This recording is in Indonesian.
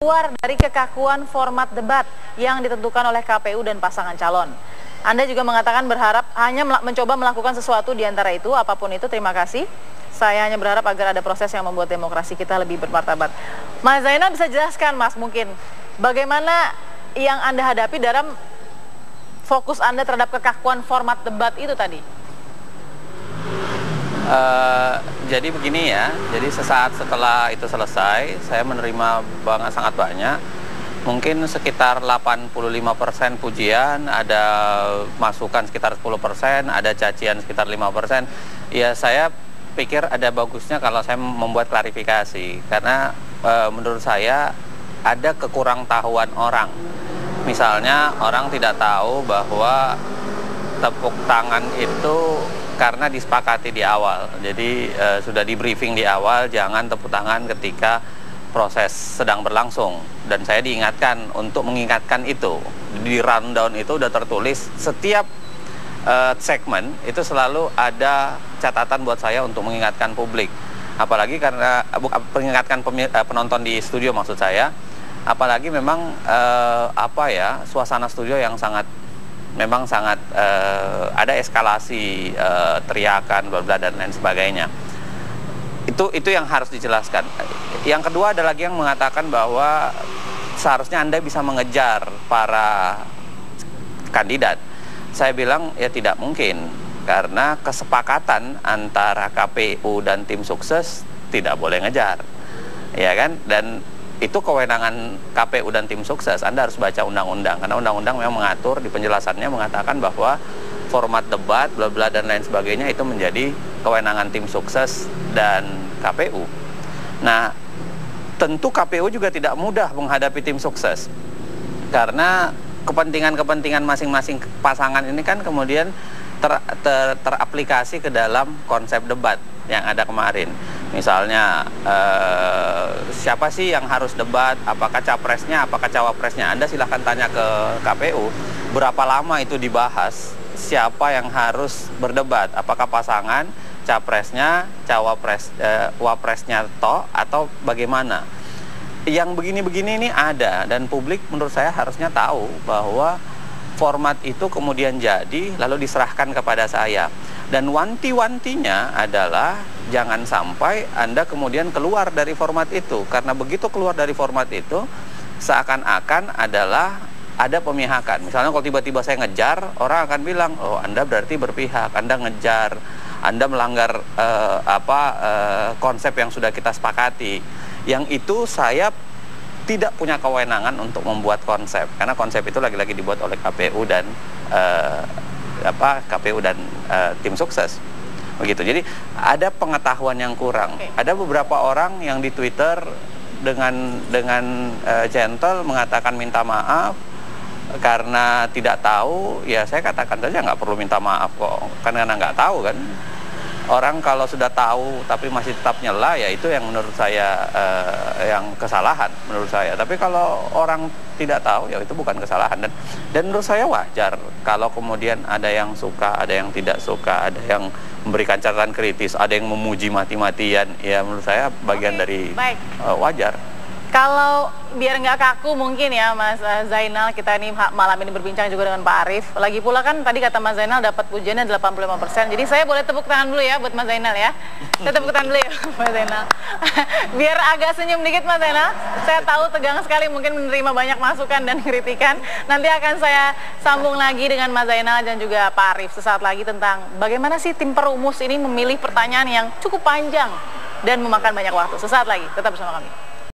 Keluar dari kekakuan format debat yang ditentukan oleh KPU dan pasangan calon. Anda juga mengatakan berharap hanya mencoba melakukan sesuatu di antara itu, apapun itu. Terima kasih. Saya hanya berharap agar ada proses yang membuat demokrasi kita lebih bermartabat. Mas Zainal bisa jelaskan, Mas, mungkin bagaimana yang Anda hadapi dalam fokus Anda terhadap kekakuan format debat itu tadi? Jadi begini ya, jadi sesaat setelah itu selesai, saya menerima sangat banyak, mungkin sekitar 85% pujian, ada masukan sekitar 10%, ada cacian sekitar 5%. Ya saya pikir ada bagusnya kalau saya membuat klarifikasi, karena menurut saya ada kekurangtahuan orang. Misalnya orang tidak tahu bahwa tepuk tangan itu karena disepakati di awal, jadi sudah di briefing di awal, jangan tepuk tangan ketika proses sedang berlangsung. Dan saya diingatkan untuk mengingatkan itu. Di rundown itu sudah tertulis setiap segmen itu selalu ada catatan buat saya untuk mengingatkan publik. Apalagi karena mengingatkan penonton di studio maksud saya. Apalagi memang suasana studio yang memang sangat ada eskalasi teriakan bla bla dan lain sebagainya. Itu yang harus dijelaskan. Yang kedua ada lagi yang mengatakan bahwa seharusnya Anda bisa mengejar para kandidat. Saya bilang ya tidak mungkin, karena kesepakatan antara KPU dan tim sukses tidak boleh ngejar, ya kan? Dan itu kewenangan KPU dan tim sukses. Anda harus baca undang-undang, karena undang-undang memang mengatur, di penjelasannya mengatakan bahwa format debat, bla bla dan lain sebagainya itu menjadi kewenangan tim sukses dan KPU. Nah, tentu KPU juga tidak mudah menghadapi tim sukses, karena kepentingan-kepentingan masing-masing pasangan ini kan kemudian teraplikasi ke dalam konsep debat yang ada kemarin. Misalnya siapa sih yang harus debat, apakah capresnya, apakah cawapresnya. Anda silahkan tanya ke KPU berapa lama itu dibahas, siapa yang harus berdebat, apakah pasangan, capresnya, wapresnya atau bagaimana. Yang begini-begini ini ada, dan publik menurut saya harusnya tahu bahwa format itu kemudian jadi lalu diserahkan kepada saya. Dan wanti-wantinya adalah jangan sampai Anda kemudian keluar dari format itu, karena begitu keluar dari format itu seakan-akan adalah ada pemihakan. Misalnya kalau tiba-tiba saya ngejar, orang akan bilang, oh Anda berarti berpihak, Anda ngejar, Anda melanggar konsep yang sudah kita sepakati. Yang itu saya tidak punya kewenangan untuk membuat konsep, karena konsep itu lagi-lagi dibuat oleh KPU dan tim sukses. Begitu. Jadi ada pengetahuan yang kurang. Ada beberapa orang yang di Twitter dengan gentle mengatakan minta maaf karena tidak tahu. Ya saya katakan saja nggak perlu minta maaf kok, karena nggak tahu kan. Orang kalau sudah tahu tapi masih tetap nyela, ya itu yang menurut saya yang kesalahan menurut saya. Tapi kalau orang tidak tahu, ya itu bukan kesalahan. Dan menurut saya wajar kalau kemudian ada yang suka, ada yang tidak suka, ada yang memberikan catatan kritis, ada yang memuji mati-matian. Ya menurut saya bagian dari wajar. Kalau biar nggak kaku mungkin ya Mas Zainal, kita ini malam ini berbincang juga dengan Pak Arief. Lagi pula kan tadi kata Mas Zainal dapat pujiannya 85%. Jadi saya boleh tepuk tangan dulu ya buat Mas Zainal ya. Saya tepuk tangan dulu ya Mas Zainal. Biar agak senyum dikit Mas Zainal. Saya tahu tegang sekali mungkin menerima banyak masukan dan kritikan. Nanti akan saya sambung lagi dengan Mas Zainal dan juga Pak Arief sesaat lagi tentang bagaimana sih tim perumus ini memilih pertanyaan yang cukup panjang dan memakan banyak waktu. Sesaat lagi, tetap bersama kami.